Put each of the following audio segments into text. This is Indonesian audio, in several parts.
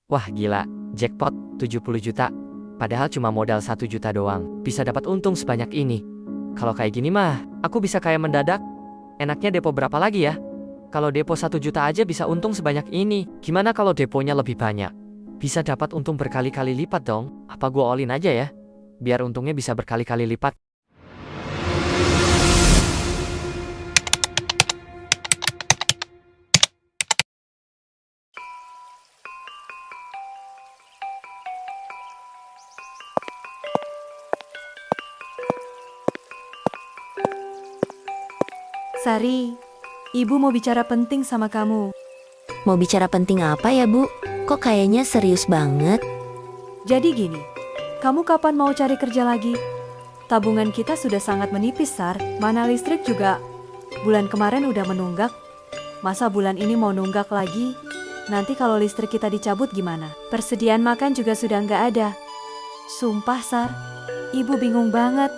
Wah gila, jackpot 70 juta. Padahal cuma modal 1 juta doang, bisa dapat untung sebanyak ini. Kalau kayak gini mah, aku bisa kaya mendadak. Enaknya depo berapa lagi ya? Kalau depo 1 juta aja bisa untung sebanyak ini. Gimana kalau deponya lebih banyak? Bisa dapat untung berkali-kali lipat dong. Apa gua all in aja ya? Biar untungnya bisa berkali-kali lipat. Sari, ibu mau bicara penting sama kamu. Mau bicara penting apa ya, Bu? Kok kayaknya serius banget? Jadi gini, kamu kapan mau cari kerja lagi? Tabungan kita sudah sangat menipis, Sar. Mana listrik juga. Bulan kemarin udah menunggak. Masa bulan ini mau nunggak lagi? Nanti kalau listrik kita dicabut gimana? Persediaan makan juga sudah nggak ada. Sumpah, Sar. Ibu bingung banget.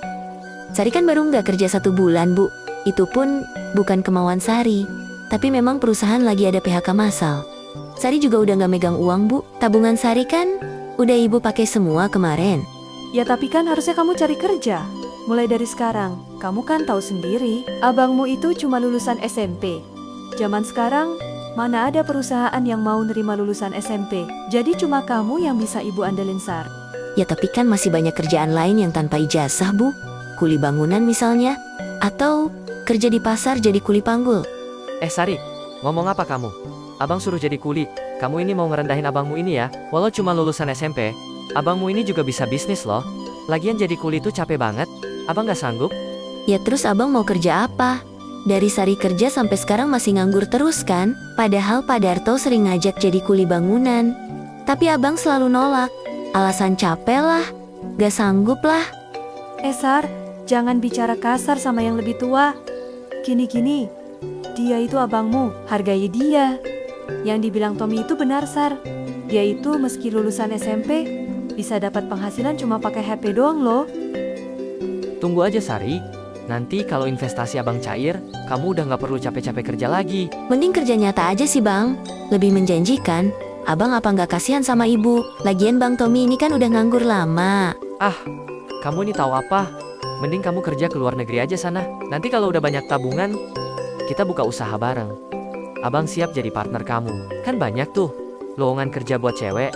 Sari kan baru nggak kerja 1 bulan, Bu. Itu pun bukan kemauan Sari. Tapi memang perusahaan lagi ada PHK massal. Sari juga udah nggak megang uang, Bu. Tabungan Sari kan udah Ibu pakai semua kemarin. Ya tapi kan harusnya kamu cari kerja. Mulai dari sekarang, kamu kan tahu sendiri, abangmu itu cuma lulusan SMP. Zaman sekarang, mana ada perusahaan yang mau nerima lulusan SMP. Jadi cuma kamu yang bisa ibu andelin, Sar. Ya tapi kan masih banyak kerjaan lain yang tanpa ijazah, Bu. Kuli bangunan misalnya. Atau kerja di pasar jadi kuli panggul. Sari, ngomong apa kamu? Abang suruh jadi kuli. Kamu ini mau ngerendahin abangmu ini ya? Walau cuma lulusan SMP, abangmu ini juga bisa bisnis loh. Lagian jadi kuli itu capek banget. Abang gak sanggup? Ya terus abang mau kerja apa? Dari Sari kerja sampai sekarang masih nganggur terus kan? Padahal Pak Darto sering ngajak jadi kuli bangunan. Tapi abang selalu nolak. Alasan capek lah, gak sanggup lah. Sar, jangan bicara kasar sama yang lebih tua. Gini-gini, dia itu abangmu, hargai dia. Yang dibilang Tommy itu benar, Sar. Dia itu meski lulusan SMP, bisa dapat penghasilan cuma pakai HP doang loh. Tunggu aja Sari. Nanti kalau investasi abang cair, kamu udah gak perlu capek-capek kerja lagi. Mending kerja nyata aja sih bang, lebih menjanjikan. Abang apa nggak kasihan sama ibu? Lagian Bang Tommy ini kan udah nganggur lama. Ah, kamu ini tahu apa? Mending kamu kerja ke luar negeri aja sana. Nanti kalau udah banyak tabungan, kita buka usaha bareng. Abang siap jadi partner kamu. Kan banyak tuh lowongan kerja buat cewek.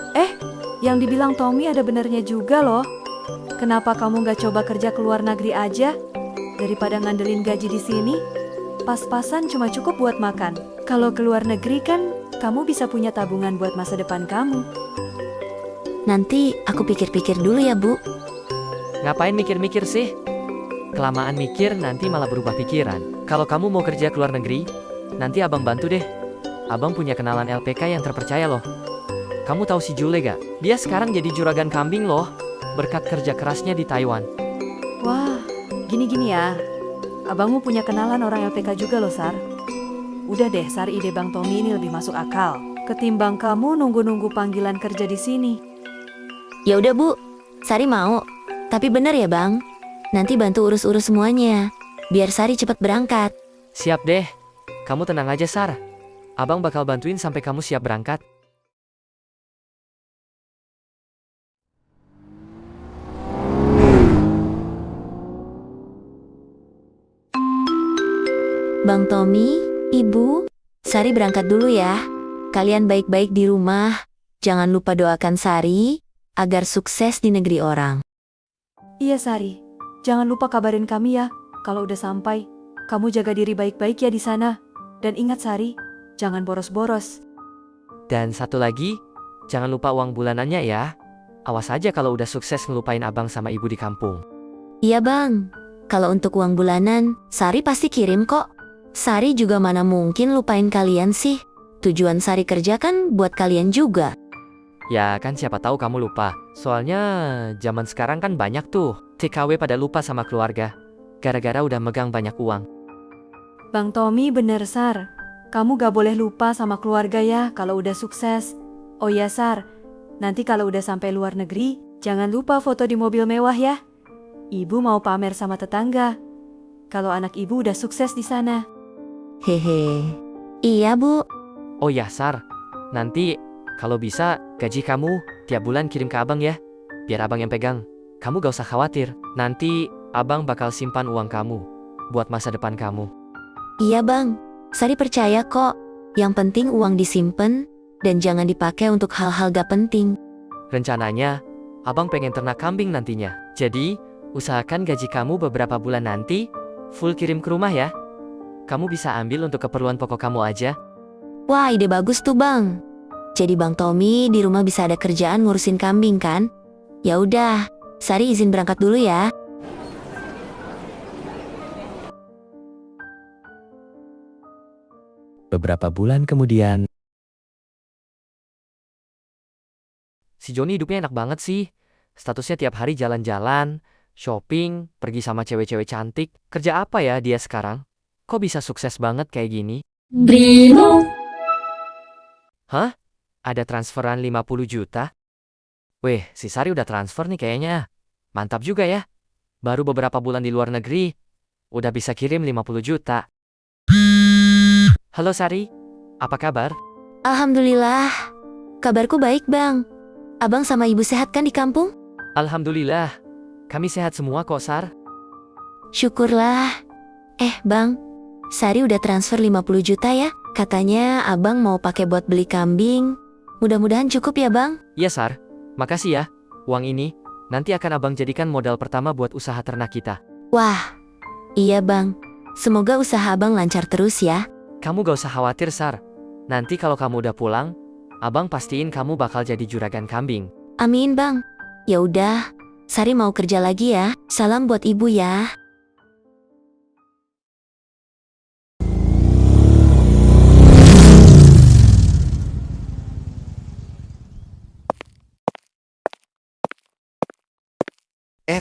Yang dibilang Tommy ada benernya juga loh. Kenapa kamu nggak coba kerja ke luar negeri aja? Daripada ngandelin gaji di sini, pas-pasan cuma cukup buat makan. Kalau ke luar negeri kan, kamu bisa punya tabungan buat masa depan kamu. Nanti aku pikir-pikir dulu ya Bu. Ngapain mikir-mikir sih? Kelamaan mikir nanti malah berubah pikiran. Kalau kamu mau kerja ke luar negeri, nanti abang bantu deh. Abang punya kenalan LPK yang terpercaya loh. Kamu tahu si Jule gak? Dia sekarang jadi juragan kambing loh, berkat kerja kerasnya di Taiwan. Wah, gini-gini ya. Abangmu punya kenalan orang LPK juga loh, Sar. Udah deh, Sar, ide Bang Tommy ini lebih masuk akal. Ketimbang kamu nunggu-nunggu panggilan kerja di sini. Ya udah Bu, Sari mau. Tapi bener ya Bang, nanti bantu urus-urus semuanya, biar Sari cepat berangkat. Siap deh. Kamu tenang aja Sar. Abang bakal bantuin sampai kamu siap berangkat. Bang Tommy, Ibu, Sari berangkat dulu ya. Kalian baik-baik di rumah. Jangan lupa doakan Sari agar sukses di negeri orang. Iya, Sari. Jangan lupa kabarin kami ya, kalau udah sampai. Kamu jaga diri baik-baik ya di sana. Dan ingat Sari, jangan boros-boros. Dan satu lagi, jangan lupa uang bulanannya ya. Awas aja kalau udah sukses ngelupain abang sama ibu di kampung. Iya Bang, kalau untuk uang bulanan, Sari pasti kirim kok. Sari juga mana mungkin lupain kalian sih. Tujuan Sari kerja kan buat kalian juga. Ya kan siapa tahu kamu lupa. Soalnya zaman sekarang kan banyak tuh TKW pada lupa sama keluarga. Gara-gara udah megang banyak uang. Bang Tommy bener, Sar. Kamu gak boleh lupa sama keluarga ya kalau udah sukses. Oh ya, Sar. Nanti kalau udah sampai luar negeri, jangan lupa foto di mobil mewah ya. Ibu mau pamer sama tetangga. Kalau anak ibu udah sukses di sana. Hehe. Iya Bu. Oh ya Sar, nanti Kalau bisa, gaji kamu tiap bulan kirim ke abang ya. Biar abang yang pegang. Kamu gak usah khawatir. Nanti abang bakal simpan uang kamu buat masa depan kamu. Iya bang, Sari percaya kok. Yang penting uang disimpan dan jangan dipakai untuk hal-hal gak penting. Rencananya, abang pengen ternak kambing nantinya. Jadi, usahakan gaji kamu beberapa bulan nanti full kirim ke rumah ya. Kamu bisa ambil untuk keperluan pokok kamu aja. Wah, ide bagus tuh bang. Jadi Bang Tommy di rumah bisa ada kerjaan ngurusin kambing kan? Ya udah, Sari izin berangkat dulu ya. Beberapa bulan kemudian, Si Joni hidupnya enak banget sih. Statusnya tiap hari jalan-jalan, shopping, pergi sama cewek-cewek cantik. Kerja apa ya dia sekarang? Kok bisa sukses banget kayak gini? Hah? Ada transferan 50 juta? Weh, si Sari udah transfer nih kayaknya. Mantap juga ya. Baru beberapa bulan di luar negeri, udah bisa kirim 50 juta. Halo Sari, apa kabar? Alhamdulillah, kabarku baik bang. Abang sama ibu sehat kan di kampung? Alhamdulillah, kami sehat semua kok Sar. Syukurlah. Bang, Sari udah transfer 50 juta ya? Katanya abang mau pakai buat beli kambing. Mudah-mudahan cukup ya bang? Iya Sar, makasih ya. Uang ini nanti akan abang jadikan modal pertama buat usaha ternak kita. Wah, iya bang. Semoga usaha abang lancar terus ya. Kamu gak usah khawatir Sar. Nanti kalau kamu udah pulang, abang pastiin kamu bakal jadi juragan kambing. Amin bang. Ya udah, Sari mau kerja lagi ya. Salam buat ibu ya.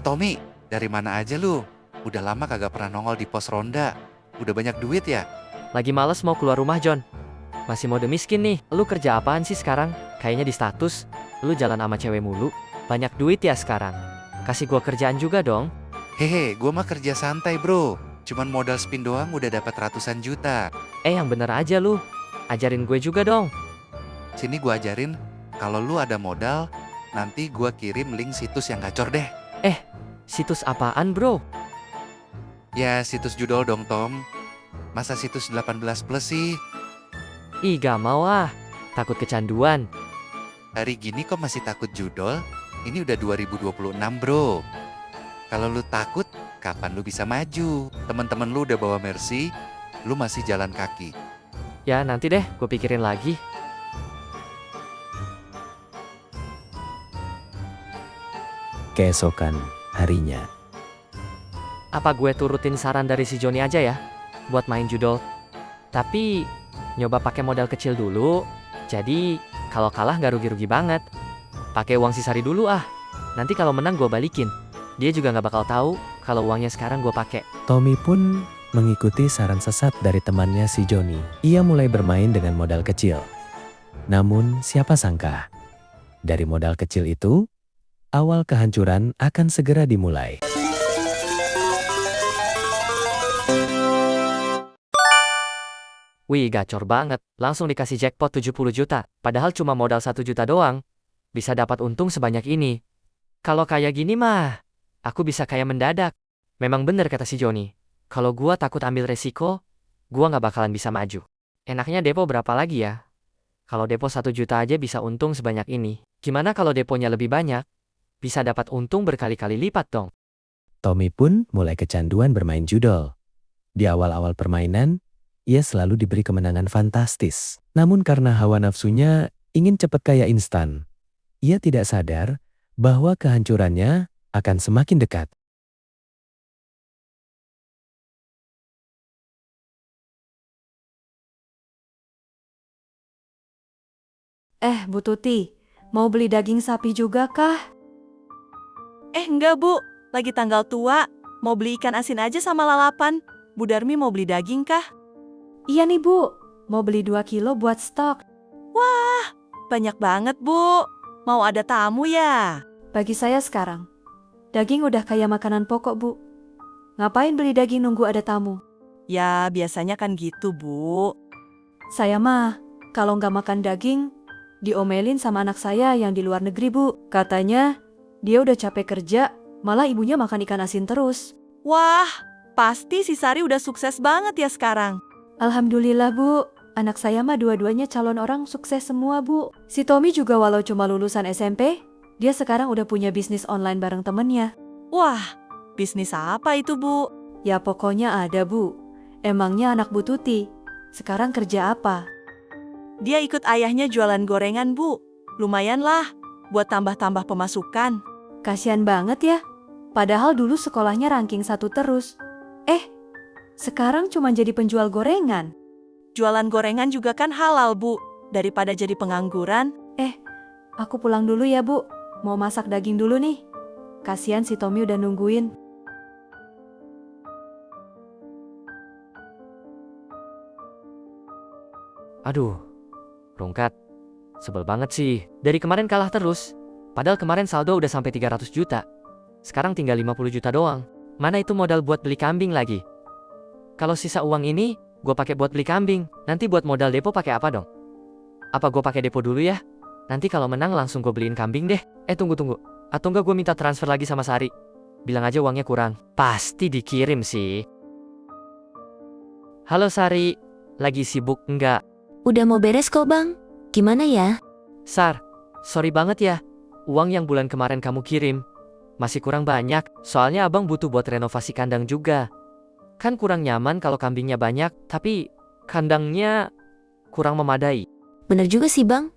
Tommy, dari mana aja lu? Udah lama kagak pernah nongol di pos ronda. Udah banyak duit ya? Lagi males mau keluar rumah John. Masih mode miskin nih. Lu kerja apaan sih sekarang? Kayaknya di status, lu jalan sama cewek mulu. Banyak duit ya sekarang. Kasih gua kerjaan juga dong. Hehe, gua mah kerja santai bro. Cuman modal spin doang udah dapat ratusan juta. Yang bener aja lu. Ajarin gue juga dong. Sini gua ajarin, kalau lu ada modal, nanti gua kirim link situs yang gacor deh. Situs apaan bro? Ya situs judol dong Tom. Masa situs 18 plus sih? Ih gak mau ah. Takut kecanduan. Hari gini kok masih takut judol? Ini udah 2026 bro. Kalau lu takut, kapan lu bisa maju? Teman-teman lu udah bawa Mercy, lu masih jalan kaki. Ya nanti deh gue pikirin lagi. keesokan harinya. Apa gue turutin saran dari si Joni aja ya? Buat main judol. Tapi nyoba pakai modal kecil dulu. Jadi kalau kalah gak rugi-rugi banget. Pakai uang si Sari dulu ah. Nanti kalau menang gue balikin. Dia juga gak bakal tahu kalau uangnya sekarang gue pakai. Tommy pun mengikuti saran sesat dari temannya si Joni. Ia mulai bermain dengan modal kecil. Namun siapa sangka, dari modal kecil itu, awal kehancuran akan segera dimulai. Wih gacor banget, langsung dikasih jackpot 70 juta. Padahal cuma modal 1 juta doang. Bisa dapat untung sebanyak ini. Kalau kayak gini mah, aku bisa kaya mendadak. Memang bener kata si Joni. Kalau gua takut ambil resiko, gua gak bakalan bisa maju. Enaknya depo berapa lagi ya? Kalau depo 1 juta aja bisa untung sebanyak ini. Gimana kalau deponya lebih banyak? Bisa dapat untung berkali-kali lipat dong. Tommy pun mulai kecanduan bermain judol. Di awal-awal permainan, ia selalu diberi kemenangan fantastis. Namun karena hawa nafsunya ingin cepat kaya instan, ia tidak sadar bahwa kehancurannya akan semakin dekat. Bu Tuti, mau beli daging sapi juga kah? Enggak Bu, lagi tanggal tua. Mau beli ikan asin aja sama lalapan. Bu Darmi mau beli daging kah? Iya nih Bu, mau beli 2 kilo buat stok. Wah, banyak banget Bu. Mau ada tamu ya? Bagi saya sekarang, daging udah kayak makanan pokok Bu. Ngapain beli daging nunggu ada tamu? Ya, biasanya kan gitu Bu. Saya mah, kalau nggak makan daging, Diomelin sama anak saya yang di luar negeri, Bu. Katanya dia udah capek kerja, malah ibunya makan ikan asin terus. Wah, pasti si Sari udah sukses banget ya sekarang. Alhamdulillah, Bu. Anak saya mah dua-duanya calon orang sukses semua, Bu. Si Tommy juga walau cuma lulusan SMP, dia sekarang udah punya bisnis online bareng temennya. Wah, bisnis apa itu, Bu? Ya pokoknya ada, Bu. Emangnya anak Bu Tuti sekarang kerja apa? Dia ikut ayahnya jualan gorengan, Bu. Lumayan lah, buat tambah-tambah pemasukan. Kasian banget ya. Padahal dulu sekolahnya ranking 1 terus. Sekarang cuma jadi penjual gorengan. Jualan gorengan juga kan halal, Bu. Daripada jadi pengangguran. Aku pulang dulu ya, Bu. Mau masak daging dulu nih. Kasian si Tommy udah nungguin. Aduh, Rungkat. Sebel banget sih. Dari kemarin kalah terus. Padahal kemarin saldo udah sampai 300 juta. Sekarang tinggal 50 juta doang. Mana itu modal buat beli kambing lagi? Kalau sisa uang ini, gue pakai buat beli kambing. Nanti buat modal depo pakai apa dong? Apa gue pakai depo dulu ya? Nanti kalau menang langsung gue beliin kambing deh. Tunggu. Atau enggak gue minta transfer lagi sama Sari. Bilang aja uangnya kurang. Pasti dikirim sih. Halo Sari, lagi sibuk enggak? Udah mau beres kok, Bang. Gimana ya? Sar, sorry banget ya. Uang yang bulan kemarin kamu kirim masih kurang banyak. Soalnya abang butuh buat renovasi kandang juga. Kan kurang nyaman kalau kambingnya banyak, tapi kandangnya kurang memadai. Bener juga sih, Bang.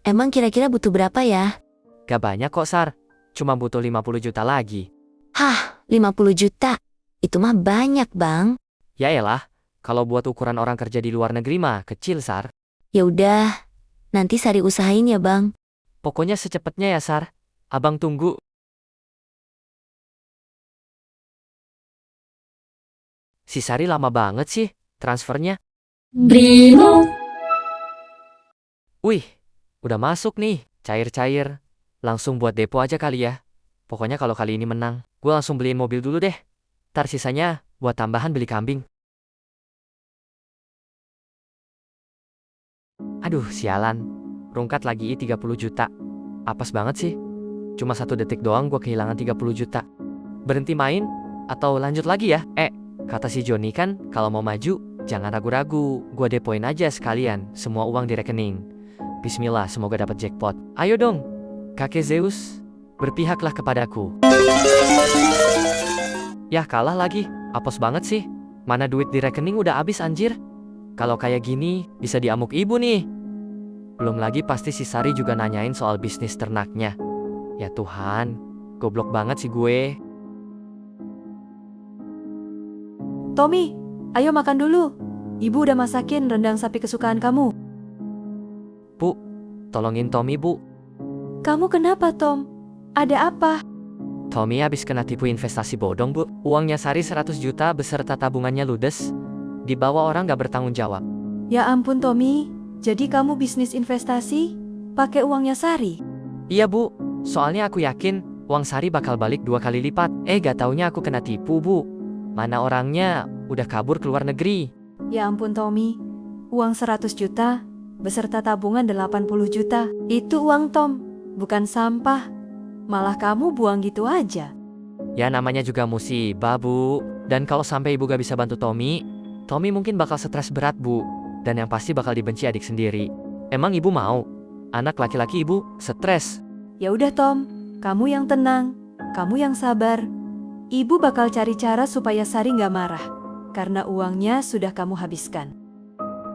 Emang kira-kira butuh berapa ya? Gak banyak kok Sar, cuma butuh 50 juta lagi. Hah, 50 juta? Itu mah banyak, Bang. Ya elah, kalau buat ukuran orang kerja di luar negeri mah kecil Sar. Ya udah, nanti Sari usahain ya, Bang. Pokoknya secepatnya ya Sar, abang tunggu. Si Sari lama banget sih transfernya. Wih, udah masuk nih, cair-cair. Langsung buat depo aja kali ya. Pokoknya kalau kali ini menang, gue langsung beliin mobil dulu deh. Ntar sisanya buat tambahan beli kambing. Aduh, sialan. Rungkat lagi 30 juta. Apes banget sih. Cuma 1 detik doang gue kehilangan 30 juta. Berhenti main atau lanjut lagi ya? Kata si Joni kan, kalau mau maju, jangan ragu-ragu. Gue depoin aja sekalian, semua uang di rekening. Bismillah, semoga dapat jackpot. Ayo dong, kakek Zeus, berpihaklah kepadaku. Yah, kalah lagi. Apes banget sih. Mana duit di rekening udah habis anjir. Kalau kayak gini, bisa diamuk ibu nih. Belum lagi pasti si Sari juga nanyain soal bisnis ternaknya. Ya Tuhan, goblok banget sih gue. Tommy, ayo makan dulu. Ibu udah masakin rendang sapi kesukaan kamu. Bu, tolongin Tommy bu. Kamu kenapa, Tom? Ada apa? Tommy habis kena tipu investasi bodong bu. Uangnya Sari 100 juta beserta tabungannya ludes. Dibawa orang gak bertanggung jawab. Ya ampun, Tommy. Jadi kamu bisnis investasi pakai uangnya Sari? Iya bu, soalnya aku yakin uang Sari bakal balik 2 kali lipat. Gak taunya aku kena tipu bu. Mana orangnya udah kabur ke luar negeri. Ya ampun, Tommy. Uang 100 juta beserta tabungan 80 juta. Itu uang Tom, bukan sampah. Malah kamu buang gitu aja. Ya namanya juga musibah bu. Dan kalau sampai ibu gak bisa bantu Tommy mungkin bakal stres berat bu. Dan yang pasti bakal dibenci adik sendiri. Emang ibu mau anak laki-laki ibu stres? Ya udah Tom, kamu yang tenang, kamu yang sabar. Ibu bakal cari cara supaya Sari gak marah. Karena uangnya sudah kamu habiskan.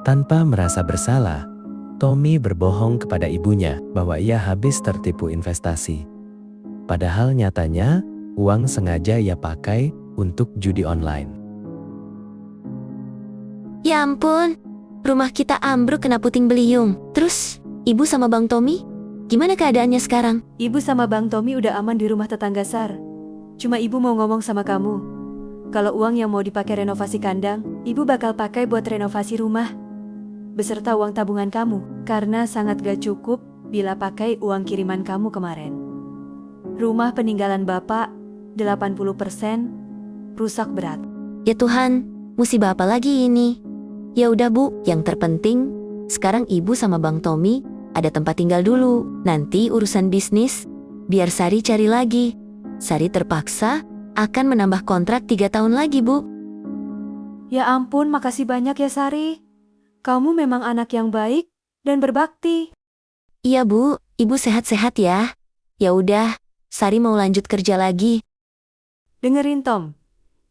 Tanpa merasa bersalah, Tommy berbohong kepada ibunya bahwa ia habis tertipu investasi. Padahal nyatanya, uang sengaja ia pakai untuk judi online. Ya ampun, rumah kita ambruk kena puting beliung. Terus, ibu sama Bang Tommy, gimana keadaannya sekarang? Ibu sama Bang Tommy udah aman di rumah tetangga Sar. Cuma ibu mau ngomong sama kamu. Kalau uang yang mau dipakai renovasi kandang, ibu bakal pakai buat renovasi rumah. Beserta uang tabungan kamu. Karena sangat gak cukup bila pakai uang kiriman kamu kemarin. Rumah peninggalan bapak, 80% rusak berat. Ya Tuhan, musibah apa lagi ini? Ya udah bu, yang terpenting sekarang ibu sama Bang Tommy ada tempat tinggal dulu. Nanti urusan bisnis, biar Sari cari lagi. Sari terpaksa akan menambah kontrak 3 tahun lagi, Bu. Ya ampun, makasih banyak ya Sari. Kamu memang anak yang baik dan berbakti. Iya, Bu. Ibu sehat-sehat ya. Ya udah, Sari mau lanjut kerja lagi. Dengerin Tom,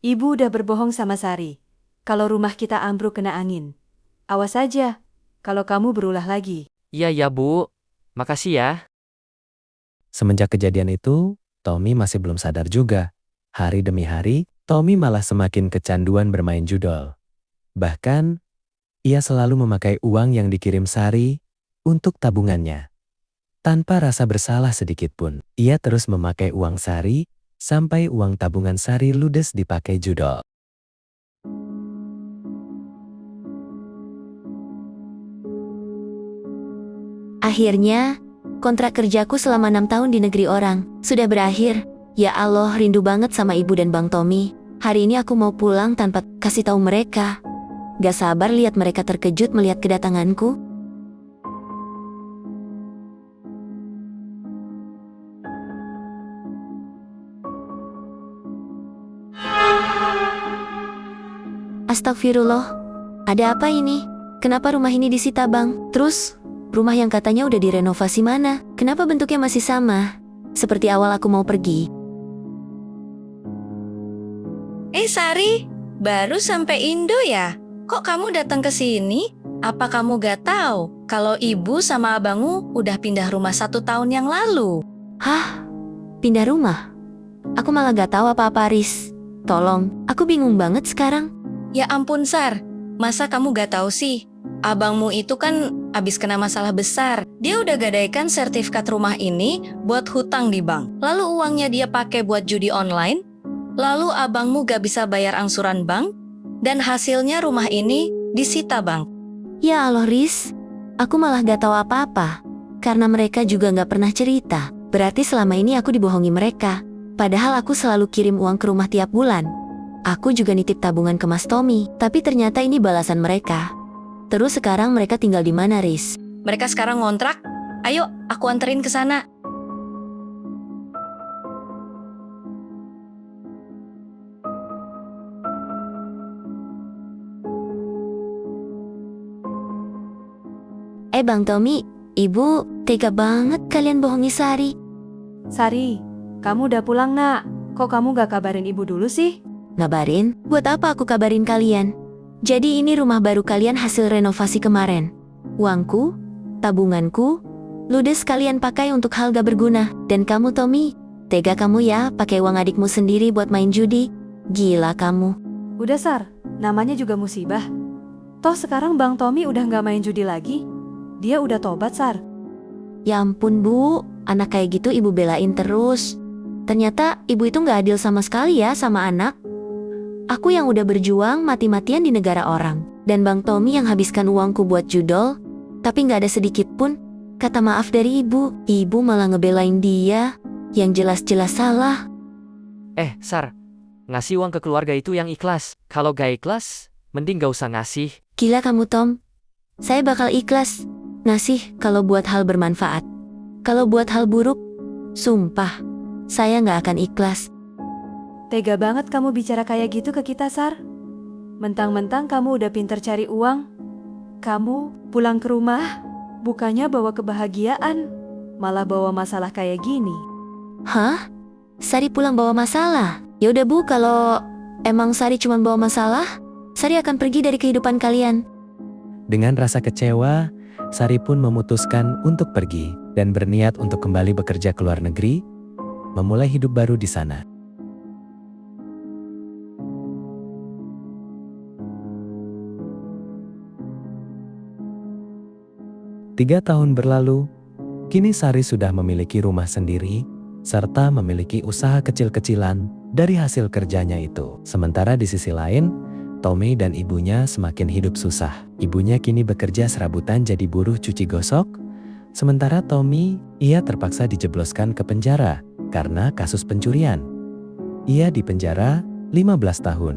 ibu udah berbohong sama Sari. Kalau rumah kita ambruk kena angin. Awas aja, kalau kamu berulah lagi. Iya ya Bu, makasih ya. Semenjak kejadian itu, Tommy masih belum sadar juga. Hari demi hari, Tommy malah semakin kecanduan bermain judol. Bahkan, ia selalu memakai uang yang dikirim Sari untuk tabungannya. Tanpa rasa bersalah sedikit pun, ia terus memakai uang Sari sampai uang tabungan Sari ludes dipakai judol. Akhirnya, kontrak kerjaku selama 6 tahun di negeri orang sudah berakhir. Ya Allah, rindu banget sama ibu dan Bang Tommy. Hari ini aku mau pulang tanpa kasih tahu mereka. Gak sabar lihat mereka terkejut melihat kedatanganku. Astagfirullah, ada apa ini? Kenapa rumah ini disita, Bang? Terus, rumah yang katanya udah direnovasi mana? Kenapa bentuknya masih sama? Seperti awal aku mau pergi. Sari, baru sampai Indo ya? Kok kamu datang ke sini? Apa kamu gak tahu kalau ibu sama abangmu udah pindah rumah 1 tahun yang lalu? Hah? Pindah rumah? Aku malah gak tahu apa-apa, Riz. Tolong, aku bingung banget sekarang. Ya ampun, Sar. Masa kamu gak tahu sih? Abangmu itu kan abis kena masalah besar. Dia udah gadaikan sertifikat rumah ini buat hutang di bank. Lalu uangnya dia pakai buat judi online. Lalu abangmu gak bisa bayar angsuran bank. Dan hasilnya rumah ini disita, Bang. Ya Allah, Riz. Aku malah gak tahu apa-apa. Karena mereka juga gak pernah cerita. Berarti selama ini aku dibohongi mereka. Padahal aku selalu kirim uang ke rumah tiap bulan. Aku juga nitip tabungan ke Mas Tommy. Tapi ternyata ini balasan mereka. Terus sekarang mereka tinggal di mana, Riz? Mereka sekarang ngontrak. Ayo, aku anterin ke sana. Bang Tommy, Ibu, tega banget kalian bohongi Sari. Sari, kamu udah pulang nak. Kok kamu gak kabarin ibu dulu sih? Ngabarin? Buat apa aku kabarin kalian? Jadi ini rumah baru kalian hasil renovasi kemarin. Uangku, tabunganku, ludes kalian pakai untuk hal gak berguna. Dan kamu Tommy, tega kamu ya pakai uang adikmu sendiri buat main judi. Gila kamu. Udah Sar, namanya juga musibah. Toh sekarang Bang Tommy udah gak main judi lagi. Dia udah tobat, Sar. Ya ampun, Bu. Anak kayak gitu ibu belain terus. Ternyata ibu itu gak adil sama sekali ya sama anak. Aku yang udah berjuang mati-matian di negara orang. Dan Bang Tommy yang habiskan uangku buat judol. Tapi gak ada sedikit pun kata maaf dari ibu. Ibu malah ngebelain dia yang jelas-jelas salah. Sar, ngasih uang ke keluarga itu yang ikhlas. Kalau gak ikhlas, mending gak usah ngasih. Gila kamu, Tom. Saya bakal ikhlas ngasih kalau buat hal bermanfaat. Kalau buat hal buruk, sumpah, saya nggak akan ikhlas. Tega banget kamu bicara kayak gitu ke kita, Sar. Mentang-mentang kamu udah pinter cari uang. Kamu pulang ke rumah, bukannya bawa kebahagiaan, malah bawa masalah kayak gini. Hah? Sari pulang bawa masalah? Ya udah Bu, kalau emang Sari cuma bawa masalah, Sari akan pergi dari kehidupan kalian. Dengan rasa kecewa, Sari pun memutuskan untuk pergi dan berniat untuk kembali bekerja ke luar negeri, memulai hidup baru di sana. Tiga tahun berlalu, kini Sari sudah memiliki rumah sendiri, serta memiliki usaha kecil-kecilan dari hasil kerjanya itu. Sementara di sisi lain, Tommy dan ibunya semakin hidup susah. Ibunya kini bekerja serabutan jadi buruh cuci gosok. Sementara Tommy, ia terpaksa dijebloskan ke penjara karena kasus pencurian. Ia dipenjara 15 tahun.